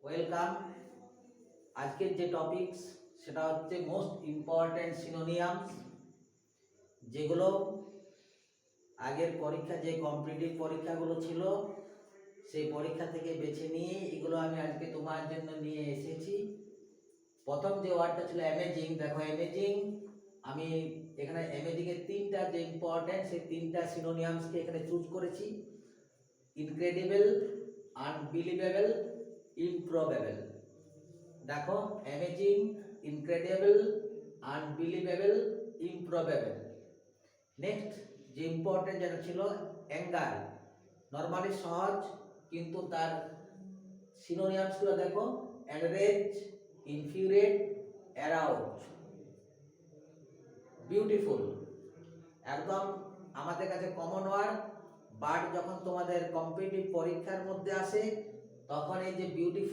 Welcome. আজকের যে topics সেটা হচ্ছে মোস্ট ইম্পর্ট্যান্ট সিনোনিয়ামস, যেগুলো আগের পরীক্ষা যে কম্পিটিটিভ পরীক্ষাগুলো ছিল সেই পরীক্ষা থেকে বেছে নিয়ে এগুলো আমি আজকে তোমার জন্য নিয়ে এসেছি। প্রথম যে ওয়ার্ডটা ছিল অ্যামেজিং, দেখো অ্যামেজিং, আমি এখানে অ্যামেজিং এর তিনটা যে ইম্পর্ট্যান্ট সেই তিনটা সিনোনিয়ামসকে এখানে চুজ করেছি। Incredible, unbelievable, improbable. দেখো amazing, incredible, unbelievable, improbable. Next যে ইম্পর্টেন্ট যেটা ছিল অ্যাঙ্গার, নর্মালি সহজ, কিন্তু তার সিনোনিয়ামসগুলো দেখো এনরেজ, ইনফিউরেট, অ্যারাউজ। বিউটিফুল একদম আমাদের কাছে কমন ওয়ার্ড, বাট যখন তোমাদের কম্পিটিটিভ পরীক্ষার মধ্যে আসে তখন এই যে বিউটিফুল